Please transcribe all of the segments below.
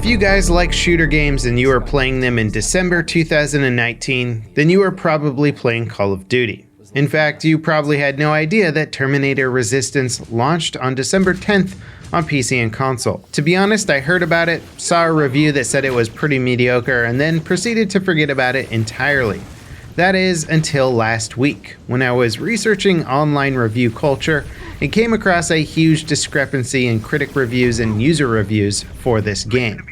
If you guys like shooter games and you are playing them in December 2019, then you are probably playing Call of Duty. In fact, you probably had no idea that Terminator Resistance launched on December 10th on PC and console. To be honest, I heard about it, saw a review that said it was pretty mediocre, and then proceeded to forget about it entirely. That is until last week, when I was researching online review culture and came across a huge discrepancy in critic reviews and user reviews for this game.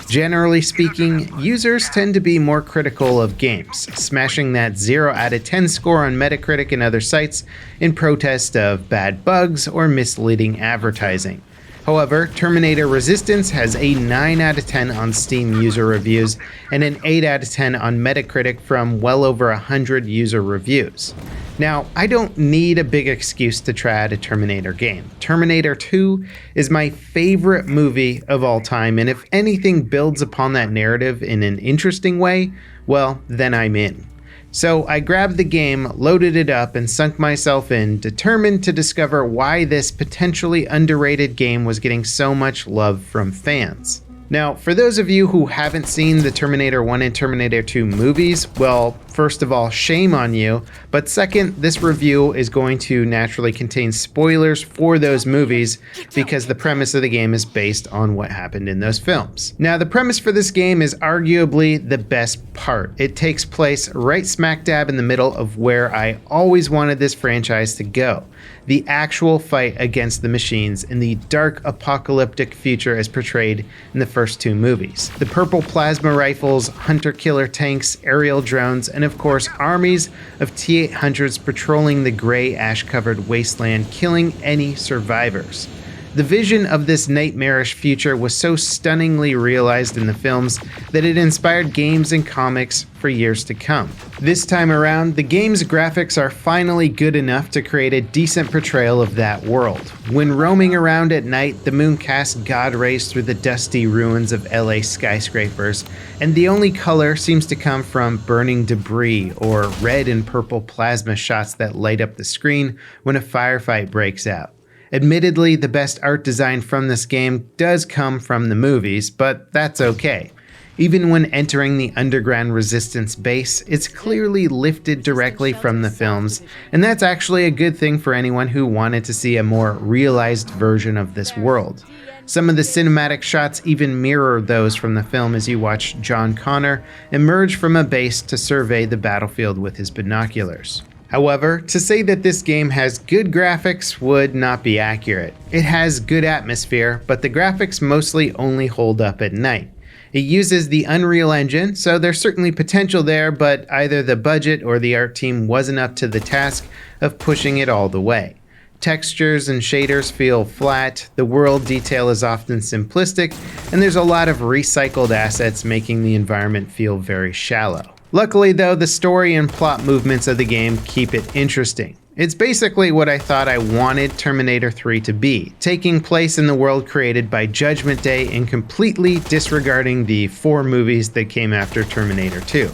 Generally speaking, users tend to be more critical of games, smashing that 0 out of 10 score on Metacritic and other sites in protest of bad bugs or misleading advertising. However, Terminator Resistance has a 9 out of 10 on Steam user reviews and an 8 out of 10 on Metacritic from well over 100 user reviews. Now, I don't need a big excuse to try out a Terminator game. Terminator 2 is my favorite movie of all time, and if anything builds upon that narrative in an interesting way, well, then I'm in. So I grabbed the game, loaded it up, and sunk myself in, determined to discover why this potentially underrated game was getting so much love from fans. Now, for those of you who haven't seen the Terminator 1 and Terminator 2 movies, well, first of all, shame on you, but second, this review is going to naturally contain spoilers for those movies because the premise of the game is based on what happened in those films. Now, the premise for this game is arguably the best part. It takes place right smack dab in the middle of where I always wanted this franchise to go. The actual fight against the machines in the dark apocalyptic future as portrayed in the first two movies. The purple plasma rifles, hunter-killer tanks, aerial drones, and of course armies of T-800s patrolling the gray ash-covered wasteland, killing any survivors. The vision of this nightmarish future was so stunningly realized in the films that it inspired games and comics for years to come. This time around, the game's graphics are finally good enough to create a decent portrayal of that world. When roaming around at night, the moon casts God rays through the dusty ruins of LA skyscrapers, and the only color seems to come from burning debris or red and purple plasma shots that light up the screen when a firefight breaks out. Admittedly, the best art design from this game does come from the movies, but that's okay. Even when entering the underground resistance base, it's clearly lifted directly from the films, and that's actually a good thing for anyone who wanted to see a more realized version of this world. Some of the cinematic shots even mirror those from the film as you watch John Connor emerge from a base to survey the battlefield with his binoculars. However, to say that this game has good graphics would not be accurate. It has good atmosphere, but the graphics mostly only hold up at night. It uses the Unreal Engine, so there's certainly potential there, but either the budget or the art team wasn't up to the task of pushing it all the way. Textures and shaders feel flat, the world detail is often simplistic, and there's a lot of recycled assets making the environment feel very shallow. Luckily though, the story and plot movements of the game keep it interesting. It's basically what I thought I wanted Terminator 3 to be, taking place in the world created by Judgment Day and completely disregarding the 4 movies that came after Terminator 2.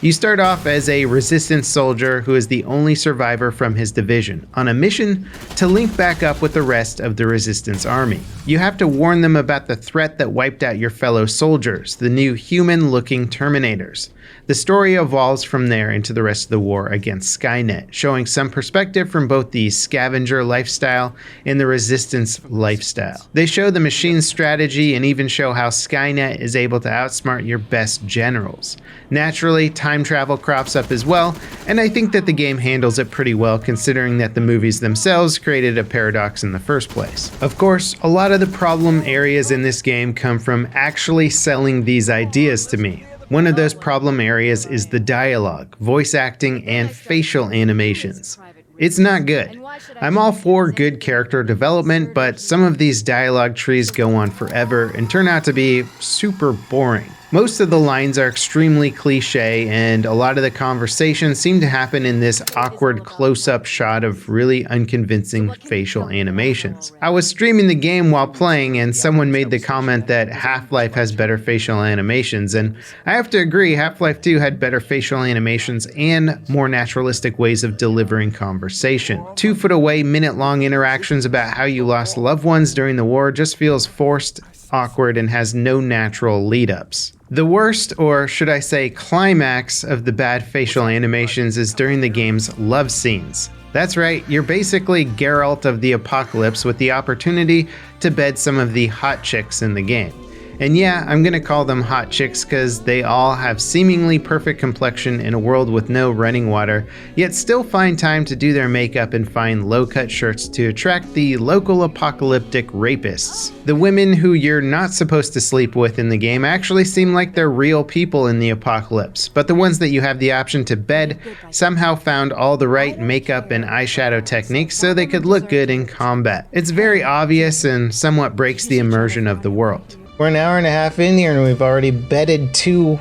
You start off as a resistance soldier who is the only survivor from his division, on a mission to link back up with the rest of the resistance army. You have to warn them about the threat that wiped out your fellow soldiers, the new human-looking Terminators. The story evolves from there into the rest of the war against Skynet, showing some perspective from both the scavenger lifestyle and the resistance lifestyle. They show the machine's strategy and even show how Skynet is able to outsmart your best generals. Naturally, time travel crops up as well, and I think that the game handles it pretty well considering that the movies themselves created a paradox in the first place. Of course, a lot of the problem areas in this game come from actually selling these ideas to me. One of those problem areas is the dialogue, voice acting, and facial animations. It's not good. I'm all for good character development, but some of these dialogue trees go on forever and turn out to be super boring. Most of the lines are extremely cliche, and a lot of the conversations seem to happen in this awkward close-up shot of really unconvincing facial animations. I was streaming the game while playing, and someone made the comment that Half-Life has better facial animations, and I have to agree, Half-Life 2 had better facial animations and more naturalistic ways of delivering conversation. 2-foot away, minute-long interactions about how you lost loved ones during the war just feels forced awkward and has no natural lead-ups. The worst, or should I say climax, of the bad facial animations is during the game's love scenes. That's right, you're basically Geralt of the Apocalypse with the opportunity to bed some of the hot chicks in the game. And yeah, I'm gonna call them hot chicks because they all have seemingly perfect complexion in a world with no running water, yet still find time to do their makeup and find low-cut shirts to attract the local apocalyptic rapists. The women who you're not supposed to sleep with in the game actually seem like they're real people in the apocalypse, but the ones that you have the option to bed somehow found all the right makeup and eyeshadow techniques so they could look good in combat. It's very obvious and somewhat breaks the immersion of the world. We're an hour and a half in here and we've already bedded 2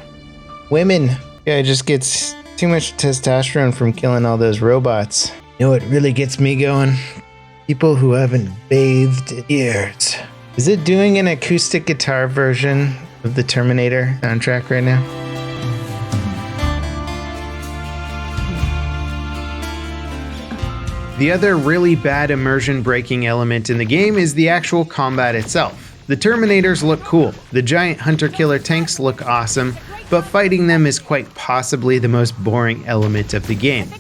women. Yeah, it just gets too much testosterone from killing all those robots. You know what really gets me going? People who haven't bathed in years. Is it doing an acoustic guitar version of the Terminator soundtrack right now? The other really bad immersion-breaking element in the game is the actual combat itself. The Terminators look cool, the giant hunter-killer tanks look awesome, but fighting them is quite possibly the most boring element of the game.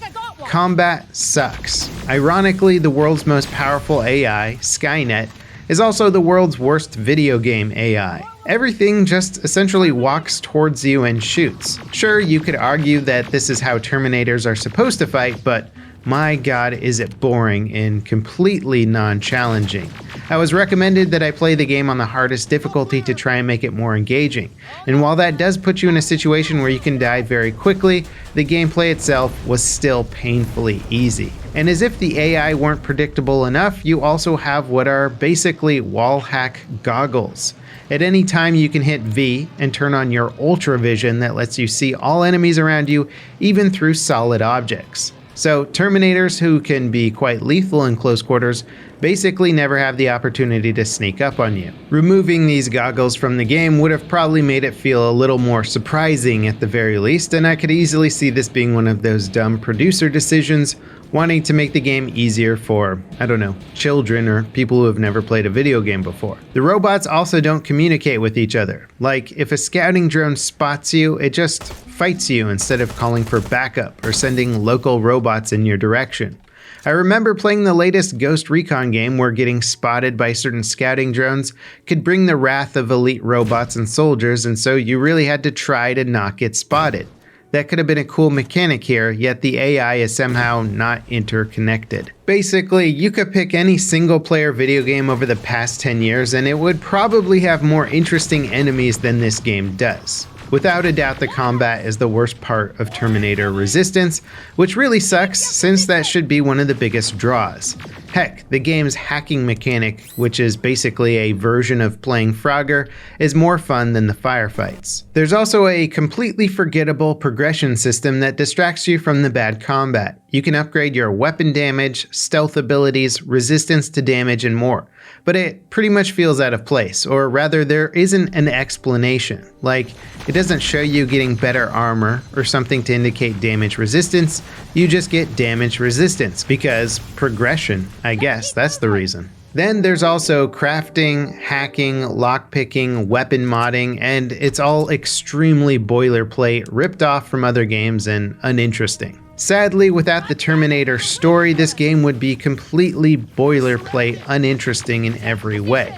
Combat sucks. Ironically, the world's most powerful AI, Skynet, is also the world's worst video game AI. Everything just essentially walks towards you and shoots. Sure, you could argue that this is how Terminators are supposed to fight, but my god, is it boring and completely non-challenging. I was recommended that I play the game on the hardest difficulty to try and make it more engaging, and while that does put you in a situation where you can die very quickly, the gameplay itself was still painfully easy. And as if the AI weren't predictable enough, you also have what are basically wall hack goggles. At any time you can hit V and turn on your Ultra Vision that lets you see all enemies around you, even through solid objects. So Terminators, who can be quite lethal in close quarters, basically never have the opportunity to sneak up on you. Removing these goggles from the game would have probably made it feel a little more surprising at the very least, and I could easily see this being one of those dumb producer decisions wanting to make the game easier for, I don't know, children or people who have never played a video game before. The robots also don't communicate with each other. Like, if a scouting drone spots you, it just fights you instead of calling for backup or sending local robots in your direction. I remember playing the latest Ghost Recon game where getting spotted by certain scouting drones could bring the wrath of elite robots and soldiers, and so you really had to try to not get spotted. That could have been a cool mechanic here, yet the AI is somehow not interconnected. Basically, you could pick any single-player video game over the past 10 years and it would probably have more interesting enemies than this game does. Without a doubt, the combat is the worst part of Terminator Resistance, which really sucks since that should be one of the biggest draws. Heck, the game's hacking mechanic, which is basically a version of playing Frogger, is more fun than the firefights. There's also a completely forgettable progression system that distracts you from the bad combat. You can upgrade your weapon damage, stealth abilities, resistance to damage, and more. But it pretty much feels out of place, or rather there isn't an explanation. Like, it doesn't show you getting better armor or something to indicate damage resistance, you just get damage resistance, because progression, I guess, that's the reason. Then there's also crafting, hacking, lockpicking, weapon modding, and it's all extremely boilerplate, ripped off from other games and uninteresting. Sadly, without the Terminator story, this game would be completely boilerplate, uninteresting in every way.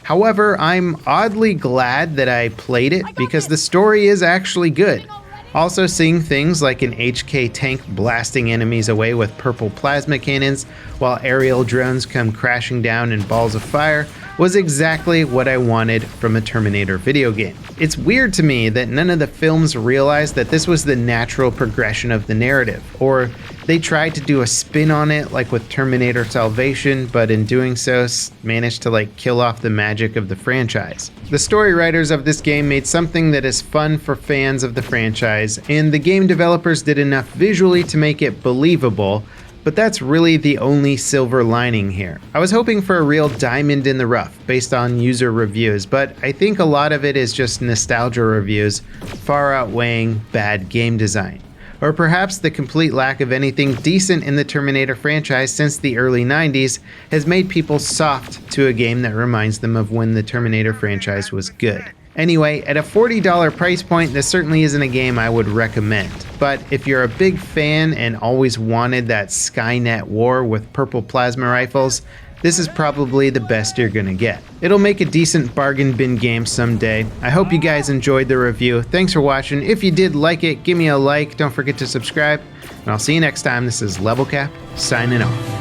However, I'm oddly glad that I played it because the story is actually good. Also, seeing things like an HK tank blasting enemies away with purple plasma cannons while aerial drones come crashing down in balls of fire was exactly what I wanted from a Terminator video game. It's weird to me that none of the films realized that this was the natural progression of the narrative, or they tried to do a spin on it like with Terminator Salvation, but in doing so managed to kill off the magic of the franchise. The story writers of this game made something that is fun for fans of the franchise, and the game developers did enough visually to make it believable, but that's really the only silver lining here. I was hoping for a real diamond in the rough based on user reviews, but I think a lot of it is just nostalgia reviews far outweighing bad game design. Or perhaps the complete lack of anything decent in the Terminator franchise since the early 90s has made people soft to a game that reminds them of when the Terminator franchise was good. Anyway, at a $40 price point, this certainly isn't a game I would recommend. But if you're a big fan and always wanted that Skynet war with purple plasma rifles, this is probably the best you're gonna get. It'll make a decent bargain bin game someday. I hope you guys enjoyed the review. Thanks for watching. If you did like it, give me a like. Don't forget to subscribe. And I'll see you next time. This is LevelCap, signing off.